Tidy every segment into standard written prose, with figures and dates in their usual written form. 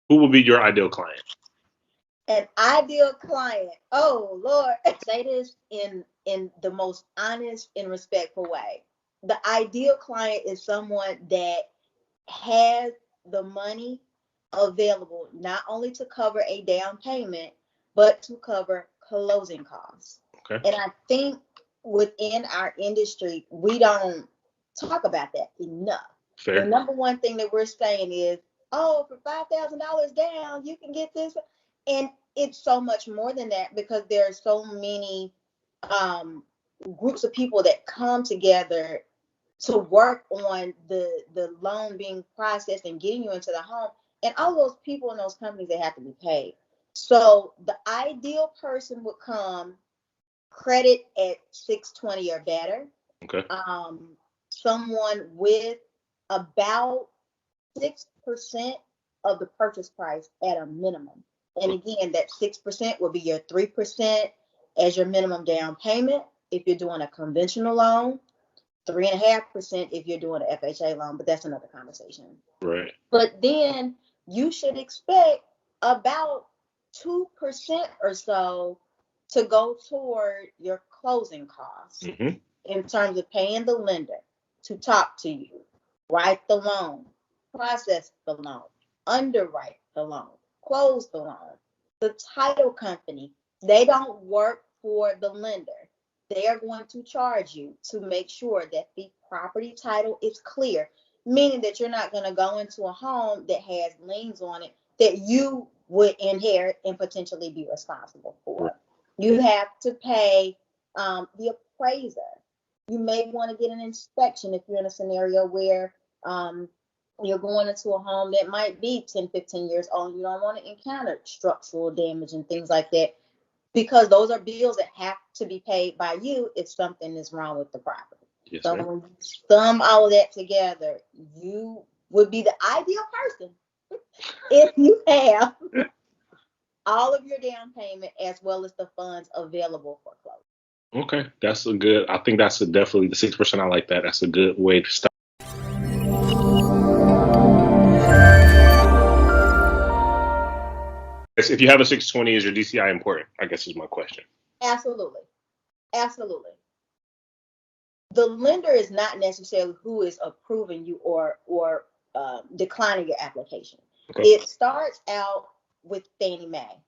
Who would be your ideal client? An ideal client. Oh Lord, say this in the most honest and respectful way. The ideal client is someone that has the money available not only to cover a down payment, but to cover closing costs. Okay. And I think within our industry, we don't talk about that enough. Fair. The number one thing that we're saying is, oh, for $5,000 down, you can get this. And it's so much more than that because there are so many um, groups of people that come together to work on the loan being processed and getting you into the home, and all those people in those companies, they have to be paid. So the ideal person would come credit at 620 or better. Okay. Someone with about 6% of the purchase price at a minimum. And again, that 6% will be your 3% as your minimum down payment if you're doing a conventional loan, 3.5% if you're doing an FHA loan, but that's another conversation. Right. But then you should expect about 2% or so to go toward your closing costs in terms of paying the lender to talk to you, write the loan, process the loan, underwrite the loan, close the loan. The title company, they don't work for the lender. They are going to charge you to make sure that the property title is clear, meaning that you're not going to go into a home that has liens on it that you would inherit and potentially be responsible for. Right. You have to pay the appraiser. You may want to get an inspection if you're in a scenario where you're going into a home that might be 10, 15 years old. You don't want to encounter structural damage and things like that, because those are bills that have to be paid by you if something is wrong with the property. Yes, so ma'am. when you sum all of that together, you would be the ideal person if you have all of your down payment as well as the funds available for closing. Okay, that's a good. I think that's definitely the 6%. I like that. That's a good way to start. If you have a 620, is your DCI important? I guess is my question. Absolutely. Absolutely. The lender is not necessarily who is approving you or declining your application. Okay. It starts out with Fannie Mae.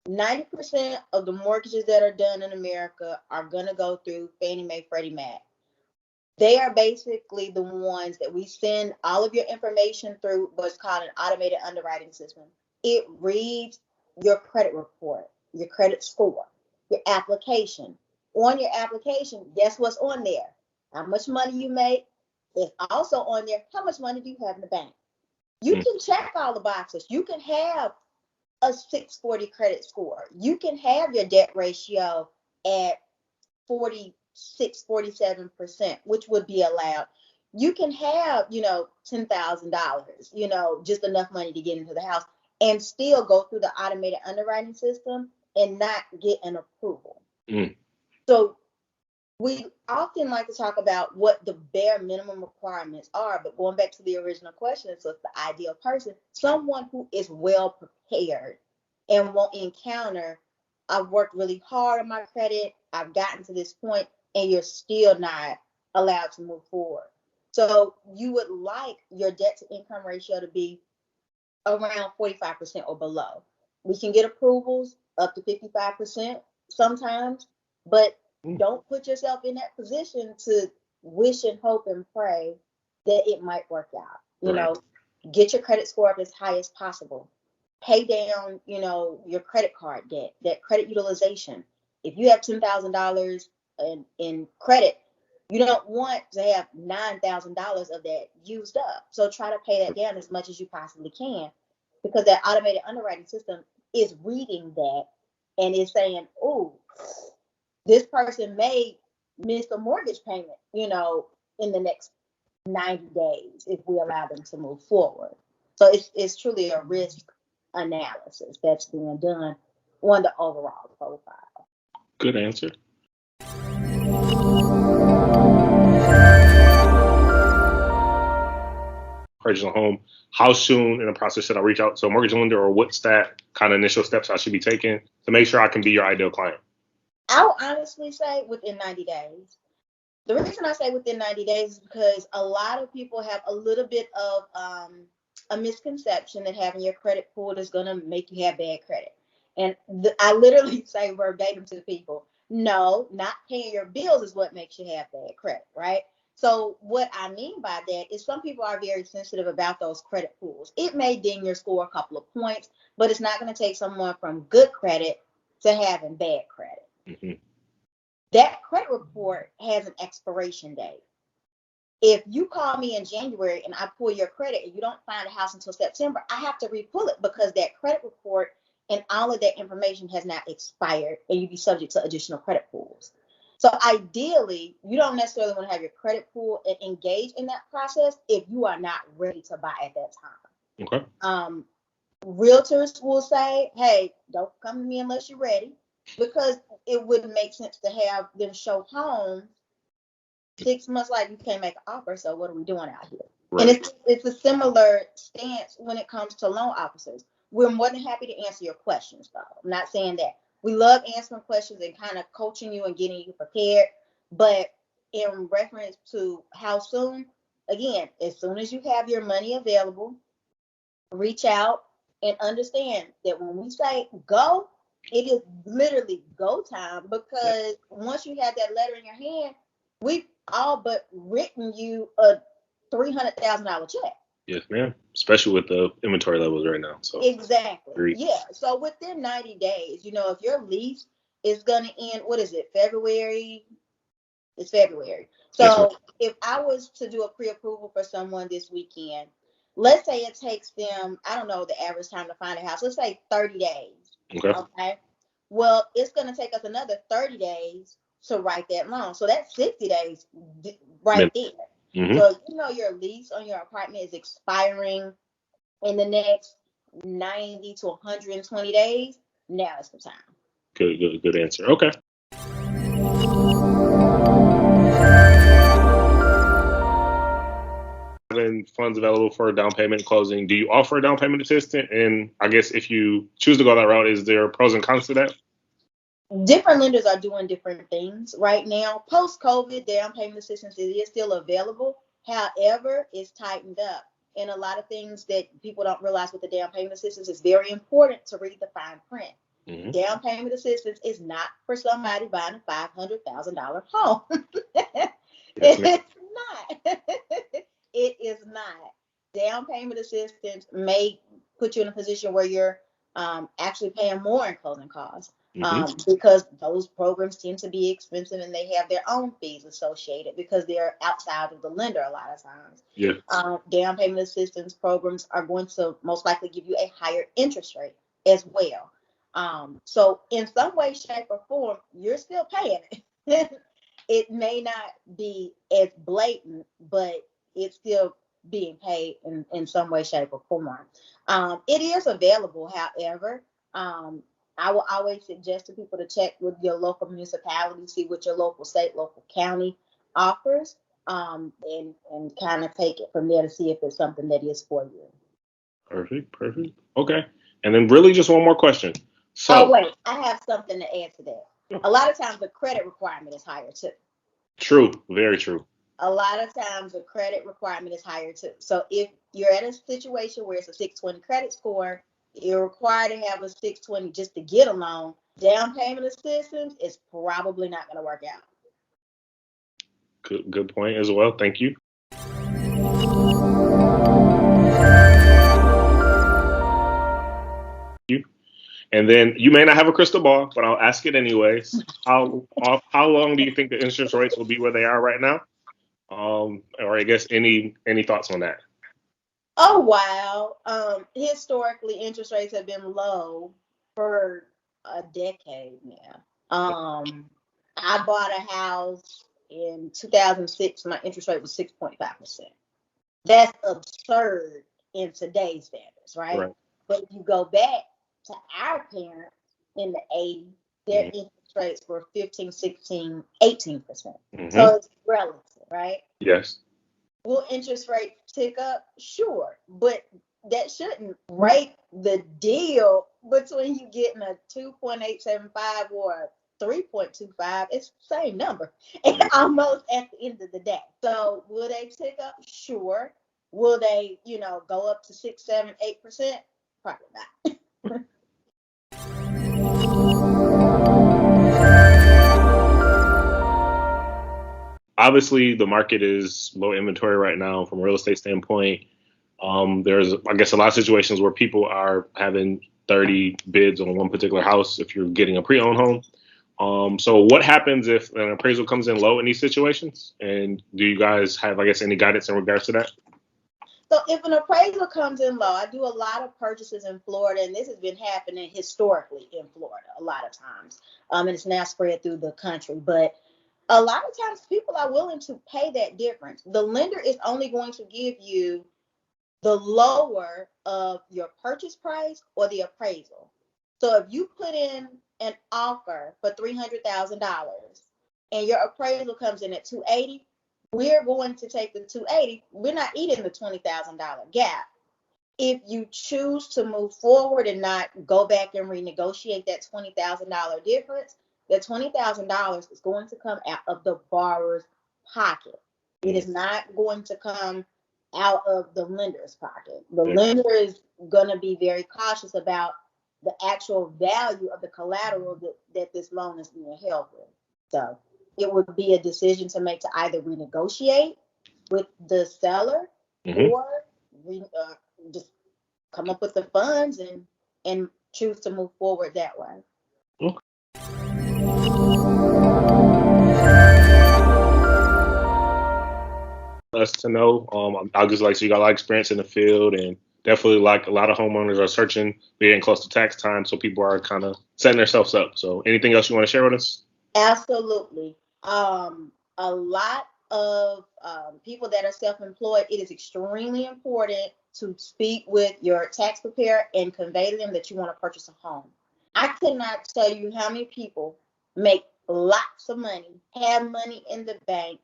90% of the mortgages that are done in America are going to go through Fannie Mae, Freddie Mac. They are basically the ones that we send all of your information through what's called an automated underwriting system. It reads your credit report, your credit score, your application. On your application, guess what's on there? How much money you make. It's also on there, how much money do you have in the bank? You can check all the boxes. You can have a 640 credit score. You can have your debt ratio at 46, 47%, which would be allowed. You can have, $10,000, just enough money to get into the house and still go through the automated underwriting system and not get an approval. So we often like to talk about what the bare minimum requirements are, but going back to the original question, so it's the ideal person, someone who is well prepared and won't encounter, I've worked really hard on my credit, I've gotten to this point, and you're still not allowed to move forward. So you would like your debt to income ratio to be around 45% or below. We can get approvals up to 55% sometimes, but don't put yourself in that position to wish and hope and pray that it might work out. Get your credit score up as high as possible. Pay down, your credit card debt, that credit utilization. If you have $10,000 in credit, you don't want to have $9,000 of that used up. So try to pay that down as much as you possibly can, because that automated underwriting system is reading that and is saying, oh, this person may miss a mortgage payment, in the next 90 days if we allow them to move forward. So it's truly a risk analysis that's being done on the overall profile. Good answer. purchasing a home, how soon in the process should I reach out to a mortgage lender, or what's that kind of initial steps I should be taking to make sure I can be your ideal client? I'll honestly say within 90 days. The reason I say within 90 days is because a lot of people have a little bit of a misconception that having your credit pulled is going to make you have bad credit. And I literally say verbatim to the people, no, not paying your bills is what makes you have bad credit, right? So what I mean by that is some people are very sensitive about those credit pulls. It may ding your score a couple of points, but it's not going to take someone from good credit to having bad credit. Mm-hmm. That credit report has an expiration date. If you call me in January and I pull your credit and you don't find a house until September, I have to re-pull it because that credit report and all of that information has not expired and you'd be subject to additional credit pulls. So ideally, you don't necessarily want to have your credit pull and engage in that process if you are not ready to buy at that time. Okay. Realtors will say, hey, don't come to me unless you're ready, because it wouldn't make sense to have them show homes 6 months like you can't make an offer, so what are we doing out here? Right. And it's a similar stance when it comes to loan officers. We're more than happy to answer your questions, though. I'm not saying that. We love answering questions and kind of coaching you and getting you prepared. But in reference to how soon, again, as soon as you have your money available, reach out and understand that when we say go, it is literally go time, because once you have that letter in your hand, we've all but written you a $300,000 check. Yes, ma'am. Especially with the inventory levels right now. So exactly. Agreed. Yeah. So within 90 days, if your lease is going to end, what is it, February? It's February. So yes, if I was to do a pre-approval for someone this weekend, let's say it takes them, I don't know the average time to find a house, let's say 30 days. Okay. Well, it's going to take us another 30 days to write that loan. So that's 60 days right there. Mm-hmm. So your lease on your apartment is expiring in the next 90 to 120 days. Now is the time. Good answer. Okay. Having funds available for a down payment closing, do you offer a down payment assistance? And I guess if you choose to go that route, is there pros and cons to that? Different lenders are doing different things right now. Post-COVID, down payment assistance is still available. However, it's tightened up. And a lot of things that people don't realize with the down payment assistance, is very important to read the fine print. Mm-hmm. Down payment assistance is not for somebody buying a $500,000 home. It's not. It is not. Down payment assistance may put you in a position where you're actually paying more in closing costs. Mm-hmm. Because those programs tend to be expensive and they have their own fees associated because they're outside of the lender a lot of times. Yeah. Down payment assistance programs are going to most likely give you a higher interest rate as well. So in some way, shape, or form, you're still paying it. It may not be as blatant, but it's still being paid in some way, shape, or form. It is available, however. I will always suggest to people to check with your local municipality, see what your local state, local county offers, and kind of take it from there to see if it's something that is for you. Perfect. Okay. And then really just one more question. So, wait, I have something to add to that. A lot of times the credit requirement is higher too. True. Very true. A lot of times the credit requirement is higher too. So if you're at a situation where it's a 620 credit score, you're required to have a 620 just to get a loan, down payment assistance is probably not going to work out. Good point as well. Thank you. And then you may not have a crystal ball, but I'll ask it anyways. How long do you think the interest rates will be where they are right now? Or I guess any thoughts on that? Oh, wow. Historically, interest rates have been low for a decade now. I bought a house in 2006. My interest rate was 6.5%. That's absurd in today's standards, right? But if you go back to our parents in the 80s, their interest rates were 15, 16, 18%. Mm-hmm. So it's relative, right? Yes. Will interest rates tick up? Sure, but that shouldn't rate the deal between you getting a 2.875 or a 3.25. It's the same number almost at the end of the day. So will they tick up? Sure. Will they, go up to 6, 7, 8%? Probably not. Obviously, the market is low inventory right now from a real estate standpoint. There's, I guess, a lot of situations where people are having 30 bids on one particular house if you're getting a pre-owned home. So what happens if an appraisal comes in low in these situations? And do you guys have, I guess, any guidance in regards to that? So if an appraisal comes in low, I do a lot of purchases in Florida, and this has been happening historically in Florida a lot of times. And it's now spread through the country. But a lot of times people are willing to pay that difference. The lender is only going to give you the lower of your purchase price or the appraisal. So if you put in an offer for $300,000 and your appraisal comes in at 280, we're going to take the 280. We're not eating the $20,000 gap. If you choose to move forward and not go back and renegotiate that $20,000 difference, the $20,000 is going to come out of the borrower's pocket. It is not going to come out of the lender's pocket. The lender is going to be very cautious about the actual value of the collateral that this loan is being held with. So it would be a decision to make to either renegotiate with the seller or just come up with the funds and choose to move forward that way. Okay. Us to know. I just like, so you got a lot of experience in the field, and definitely like a lot of homeowners are searching, being close to tax time, so people are kind of setting themselves up. So anything else you want to share with us? Absolutely. A lot of people that are self-employed, it is extremely important to speak with your tax preparer and convey to them that you want to purchase a home. I cannot tell you how many people make lots of money, have money in the bank,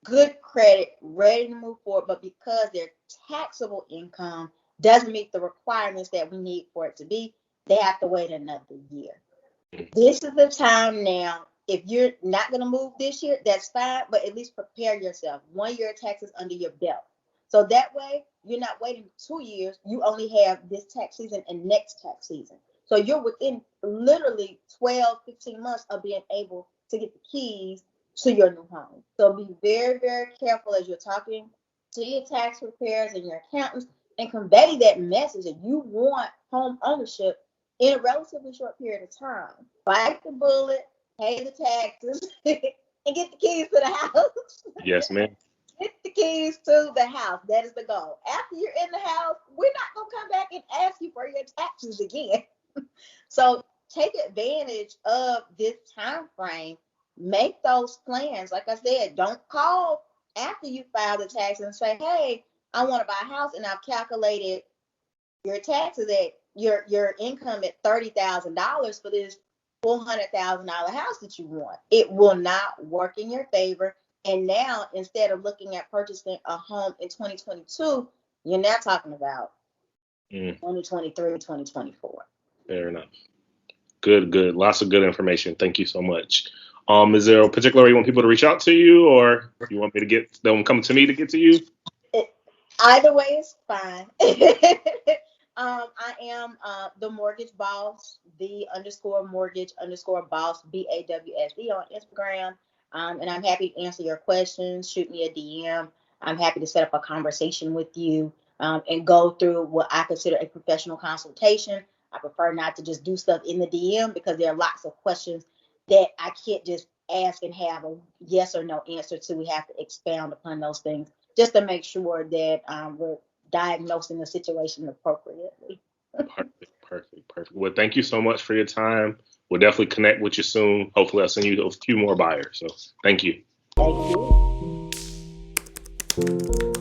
good credit, ready to move forward, but because their taxable income doesn't meet the requirements that we need for it to be, they have to wait another year. This is the time now. If you're not going to move this year, that's fine, but at least prepare yourself. 1 year of taxes under your belt. So that way, you're not waiting 2 years. You only have this tax season and next tax season. So you're within literally 12, 15 months of being able to get the keys to your new home. So be very, very careful as you're talking to your tax preparers and your accountants and convey that message that you want home ownership in a relatively short period of time. Bite the bullet, pay the taxes, and get the keys to the house. Yes, ma'am. Get the keys to the house. That is the goal. After you're in the house, we're not going to come back and ask you for your taxes again. So take advantage of this time frame. Make those plans. Like I said, don't call after you file the tax and say, hey, I want to buy a house and I've calculated your taxes at your income at $30,000 for this $400,000 house that you want. It will not work in your favor. And now, instead of looking at purchasing a home in 2022, you're now talking about 2023, 2024. Fair enough. Good. Lots of good information. Thank you so much. Is there a particular way you want people to reach out to you, or you want me to get them come to me to get to you? Either way is fine. I am the mortgage boss, the_mortgage_boss, BAWSD on Instagram. And I'm happy to answer your questions. Shoot me a DM. I'm happy to set up a conversation with you and go through what I consider a professional consultation. I prefer not to just do stuff in the DM because there are lots of questions that I can't just ask and have a yes or no answer to. We have to expound upon those things just to make sure that we're diagnosing the situation appropriately. Perfect. Well, thank you so much for your time. We'll definitely connect with you soon. Hopefully, I'll send you a few more buyers. So thank you. Thank you.